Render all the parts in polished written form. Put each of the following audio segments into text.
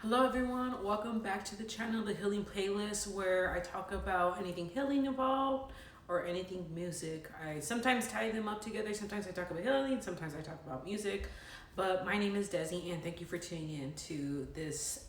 Hello everyone, welcome back to the channel, the Healing Playlist, where I talk about anything healing involved or anything music. I sometimes tie them up together, sometimes I talk about healing, sometimes I talk about music. But my name is Desi and thank you for tuning in to this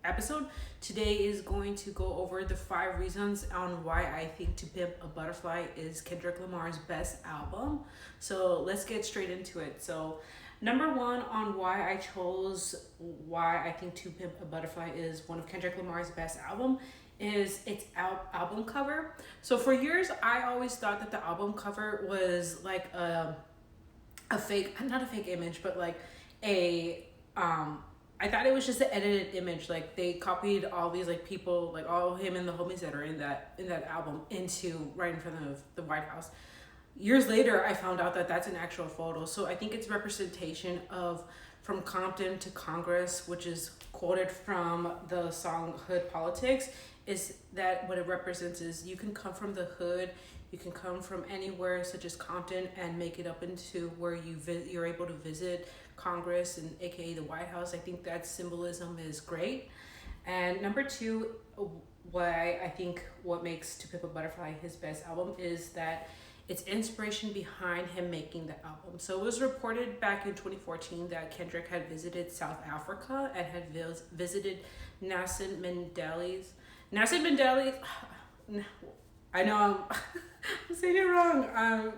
episode. Today is going to go over the 5 reasons on why I think To Pimp a Butterfly is Kendrick Lamar's best album. So let's get straight into it. So number one on why I chose why I think To Pimp a Butterfly is one of Kendrick Lamar's best album is its album cover. So for years, I always thought that the album cover was like a fake, not a fake image, but like a I thought it was just an edited image. Like they copied all these like people, like all him and the homies that are in that album into right in front of the White House. Years later, I found out that that's an actual photo. So I think it's representation of from Compton to Congress, which is quoted from the song Hood Politics, is that what it represents is you can come from the hood, you can come from anywhere such as Compton and make it up into where you're able to visit Congress and aka the White House. I think that symbolism is great. And number two, why I think what makes To Pimp a Butterfly his best album is that it's inspiration behind him making the album. So it was reported back in 2014 that Kendrick had visited South Africa and had visited Nelson Mandela's. Nelson Mandela, I know I'm saying it wrong.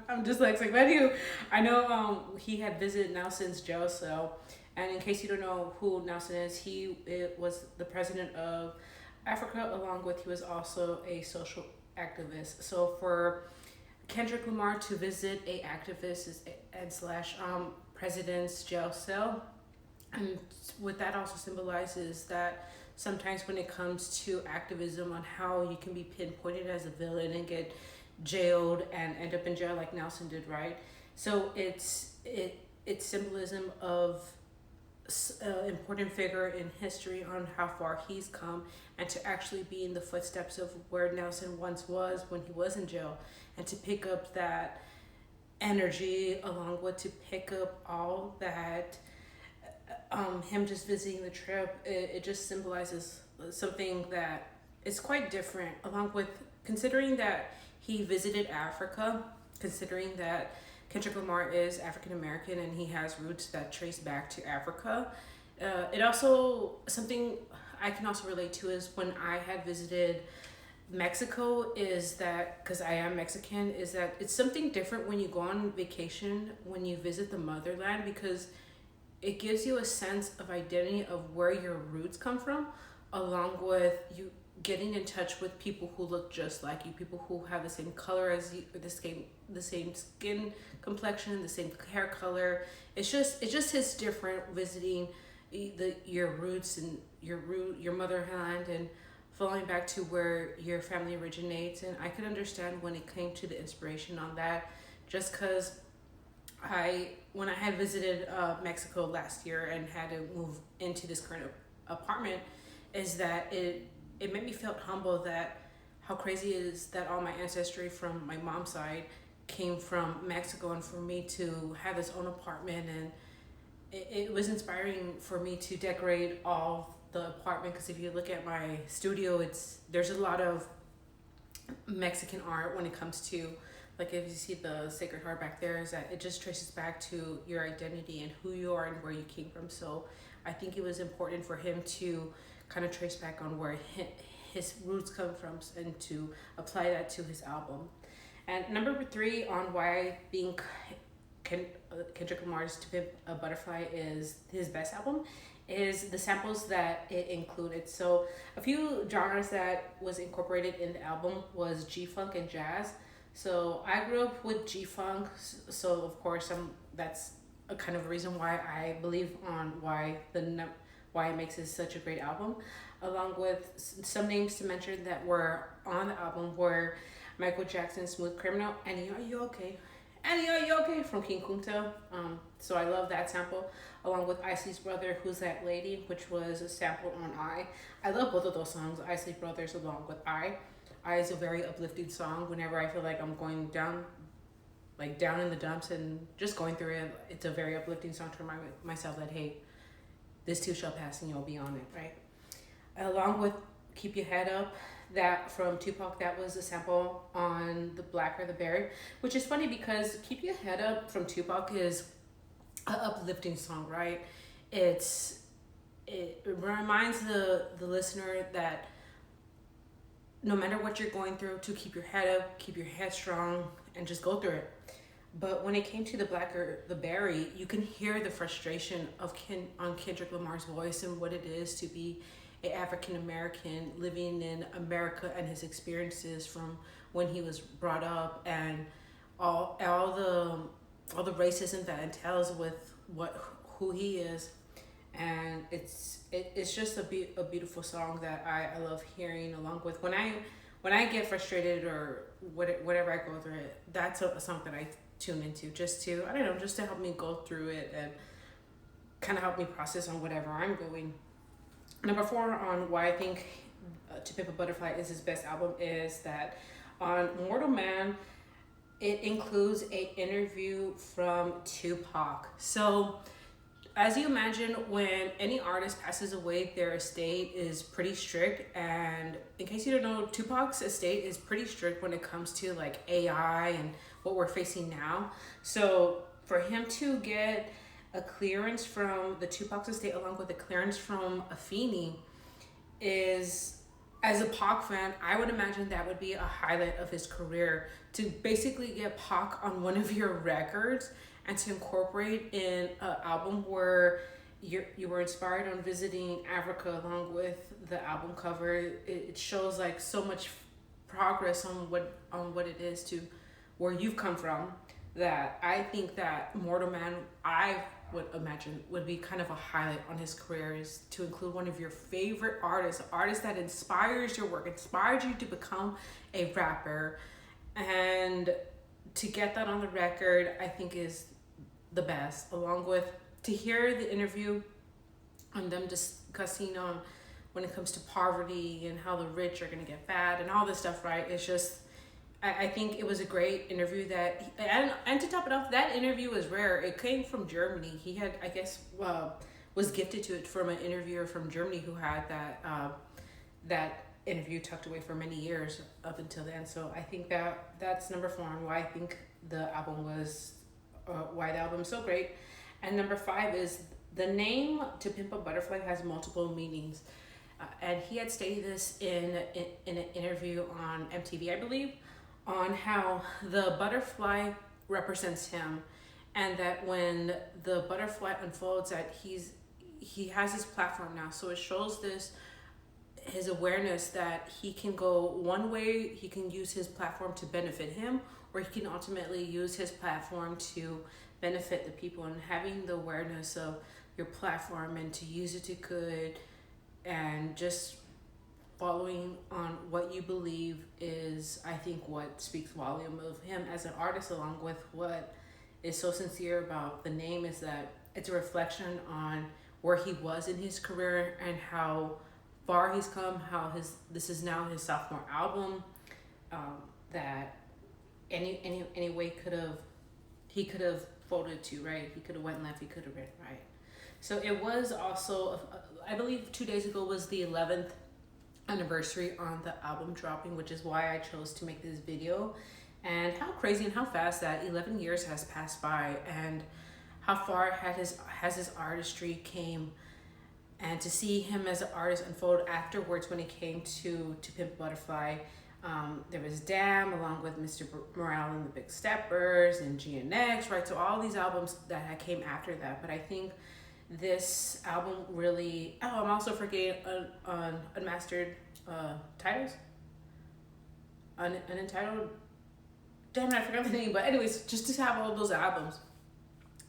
I'm dyslexic, but anyway, I know he had visited Nelson's jail cell. And in case you don't know who Nelson is, it was the president of Africa, along with he was also a social activist. So for Kendrick Lamar to visit a activist and slash president's jail cell, and what that also symbolizes that sometimes when it comes to activism on how you can be pinpointed as a villain and get jailed and end up in jail like Nelson did, right? So it's symbolism of important figure in history on how far he's come and to actually be in the footsteps of where Nelson once was when he was in jail, and to pick up that energy along with to pick up all that him just visiting the trip, it just symbolizes something that is quite different, along with considering that he visited Africa, considering that Kendrick Lamar is African American and he has roots that trace back to Africa. It also, something I can also relate to is when I had visited Mexico, is that because I am Mexican, is that it's something different when you go on vacation, when you visit the motherland, because it gives you a sense of identity of where your roots come from, along with you getting in touch with people who look just like you, people who have the same color as you, the same skin complexion, the same hair color. It's just his different visiting your roots and your motherland and falling back to where your family originates. And I could understand when it came to the inspiration on that, just because when I had visited Mexico last year and had to move into this current apartment, is that it made me feel humble that how crazy it is that all my ancestry from my mom's side came from Mexico, and for me to have this own apartment, and it was inspiring for me to decorate all the apartment, because if you look at my studio, there's a lot of Mexican art when it comes to, like if you see the Sacred Heart back there, is that it just traces back to your identity and who you are and where you came from. So I think it was important for him to kind of trace back on where his roots come from and to apply that to his album. And number three on why being Kendrick Lamar's To Pimp a Butterfly is his best album is the samples that it included. So a few genres that was incorporated in the album was G-Funk and jazz. So I grew up with G-Funk, so of course that's a kind of reason why I believe on why it makes it such a great album, along with some names to mention that were on the album were Michael Jackson's Smooth Criminal, Annie Are You Okay? Annie Are You Okay? From King Kunta. So I love that sample, along with Isley's Brother, Who's That Lady, which was a sample on I love both of those songs, Isley Brothers along with I is a very uplifting song. Whenever I feel like I'm going down in the dumps and just going through it, it's a very uplifting song to remind myself that, hey, This too shall pass and you'll be on it, right? Along with Keep Your Head Up, that from Tupac, that was a sample on the Black or the Berry, which is funny because Keep Your Head Up from Tupac is an uplifting song, right? It reminds the listener that no matter what you're going through, to keep your head up, keep your head strong, and just go through it. But when it came to the Black or the Berry, you can hear the frustration on Kendrick Lamar's voice and what it is to be an African American living in America and his experiences from when he was brought up and all the racism that entails with who he is. And it's just a beautiful song that I love hearing, along with when I get frustrated or whatever I go through it. That's a song that I tune into just to, I don't know, just to help me go through it and kind of help me process on whatever I'm going. Number 4 on why I think To Pimp A Butterfly is his best album is that on Mortal Man, it includes an interview from Tupac. So as you imagine, when any artist passes away, their estate is pretty strict. And in case you don't know, Tupac's estate is pretty strict when it comes to like AI and what we're facing now. So for him to get a clearance from the Tupac's estate along with a clearance from Afeni is, as a Pac fan, I would imagine that would be a highlight of his career, to basically get Pac on one of your records and to incorporate in an album where you were inspired on visiting Africa along with the album cover. It shows like so much progress on what it is to where you've come from, that I think that Mortal Man, I would imagine, would be kind of a highlight on his career, is to include one of your favorite artists, an artist that inspires your work, inspires you to become a rapper, and to get that on the record, I think is the best. Along with to hear the interview on them discussing on when it comes to poverty and how the rich are going to get fat and all this stuff, right? It's just, I think it was a great interview that, and to top it off, that interview was rare. It came from Germany. He had, I guess, was gifted to it from an interviewer from Germany who had that interview tucked away for many years up until then. So I think that's number 4 on why I think the album was, why the album is so great. And number 5 is the name To Pimp A Butterfly has multiple meanings. And he had stated this in an interview on MTV, I believe, on how the butterfly represents him, and that when the butterfly unfolds, that he has his platform now. So it shows his awareness that he can go one way, he can use his platform to benefit him, or he can ultimately use his platform to benefit the people. And having the awareness of your platform and to use it to good, and just following on what you believe is, I think, what speaks volume of him as an artist, along with what is so sincere about the name is that it's a reflection on where he was in his career and how far he's come, how this is now his sophomore album, that any way he could have folded to, right? He could have went left, he could have went right. So it was also, I believe 2 days ago was the 11th anniversary on the album dropping, which is why I chose to make this video. And how crazy and how fast that 11 years has passed by, and how far has his artistry came, and to see him as an artist unfold afterwards when it came to Pimp Butterfly. There was Damn along with Mr. Morale and the Big Steppers and GNX, right? So all these albums that came after that. But I think this album really, I'm also forgetting unmastered titles, unentitled, damn it, I forgot the name. But anyways, just to have all those albums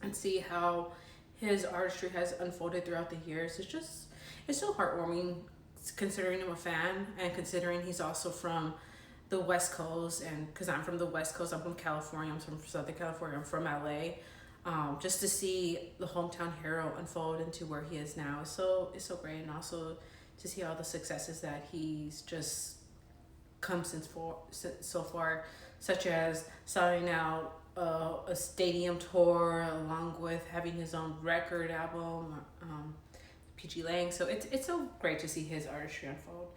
and see how his artistry has unfolded throughout the years, it's so heartwarming, considering I'm a fan and considering he's also from the West Coast. And because I'm from the West Coast, I'm from California, I'm from Southern California, I'm from LA. Just to see the hometown hero unfold into where he is now is so great. And also to see all the successes that he's just come so far, such as selling out a stadium tour, along with having his own record album, PG Lang. So it's so great to see his artistry unfold.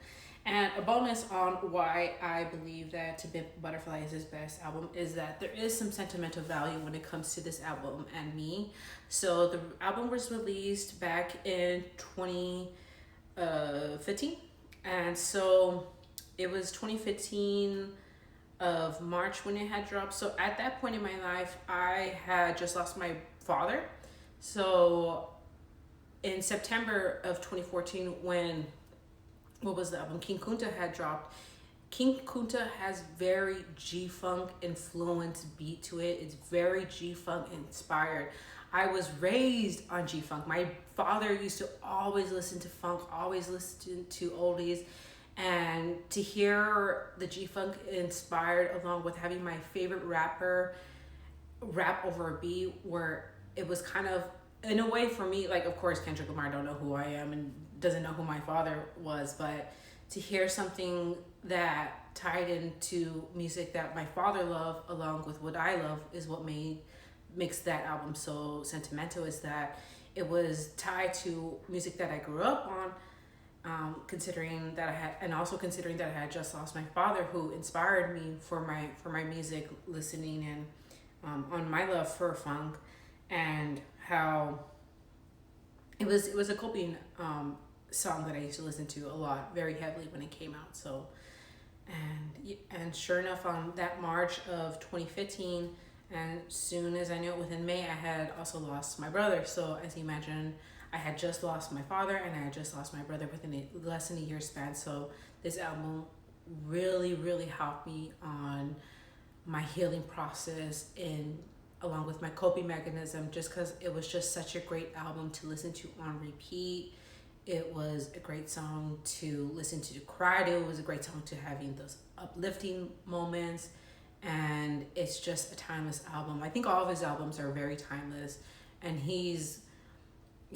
And a bonus on why I believe that To Pimp A Butterfly is his best album is that there is some sentimental value when it comes to this album and me. So the album was released back in 2015. And so it was 2015 of March when it had dropped. So at that point in my life, I had just lost my father. So in September of 2014, when what was the album? King Kunta had dropped. King Kunta has very G-Funk influenced beat to it. It's very G-Funk inspired. I was raised on G-Funk. My father used to always listen to funk, always listen to oldies. And to hear the G-Funk inspired along with having my favorite rapper rap over a beat where it was kind of, in a way for me, like of course Kendrick Lamar don't know who I am and doesn't know who my father was, but to hear something that tied into music that my father loved along with what I love is what makes that album so sentimental, is that it was tied to music that I grew up on, considering that I had just lost my father, who inspired me for my music listening and on my love for funk, and how it was a coping song that I used to listen to a lot, very heavily when it came out. So, and sure enough, on that March of 2015, and soon as I knew it, within May, I had also lost my brother. So as you imagine, I had just lost my father and I had just lost my brother within less than a year span. So this album really, really helped me on my healing process and along with my coping mechanism, just because it was just such a great album to listen to on repeat. It was a great song to listen to cry to. It was a great song to having those uplifting moments. And it's just a timeless album. I think all of his albums are very timeless. And he's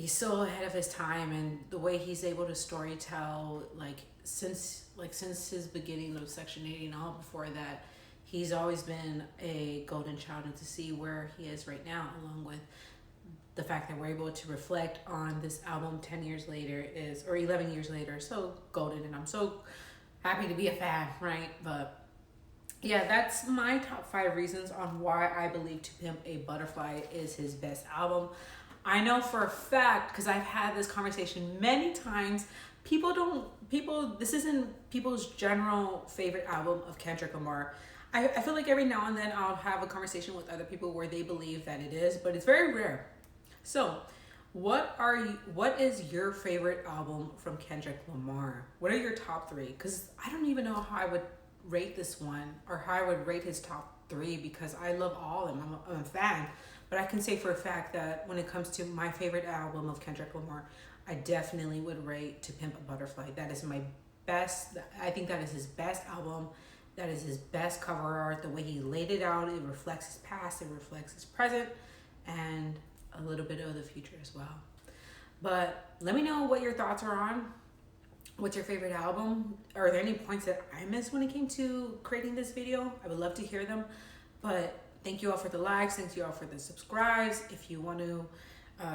so ahead of his time, and the way he's able to storytell, since his beginning of Section 80 and all before that, he's always been a golden child. And to see where he is right now, along with the fact that we're able to reflect on this album 10 years later or 11 years later, so golden. And I'm so happy to be a fan, right? But yeah, that's my top 5 reasons on why I believe To Pimp A Butterfly is his best album. I know for a fact, because I've had this conversation many times, this isn't people's general favorite album of Kendrick Lamar. I feel like every now and then I'll have a conversation with other people where they believe that it is, but it's very rare. So, what is your favorite album from Kendrick Lamar? What are your top 3? Because I don't even know how I would rate this one or how I would rate his top 3, because I love all of them. I'm a fan. But I can say for a fact that when it comes to my favorite album of Kendrick Lamar, I definitely would rate To Pimp A Butterfly. That is my best. I think that is his best album. That is his best cover art. The way he laid it out, it reflects his past, it reflects his present, and a little bit of the future as well. But let me know what your thoughts are on. What's your favorite album? Are there any points that I missed when it came to creating this video? I would love to hear them. But thank you all for the likes. Thank you all for the subscribes. If you want to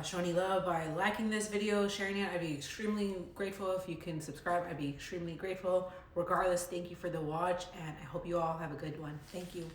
show any love by liking this video, sharing it, I'd be extremely grateful. If you can subscribe, I'd be extremely grateful. Regardless, thank you for the watch, and I hope you all have a good one. Thank you.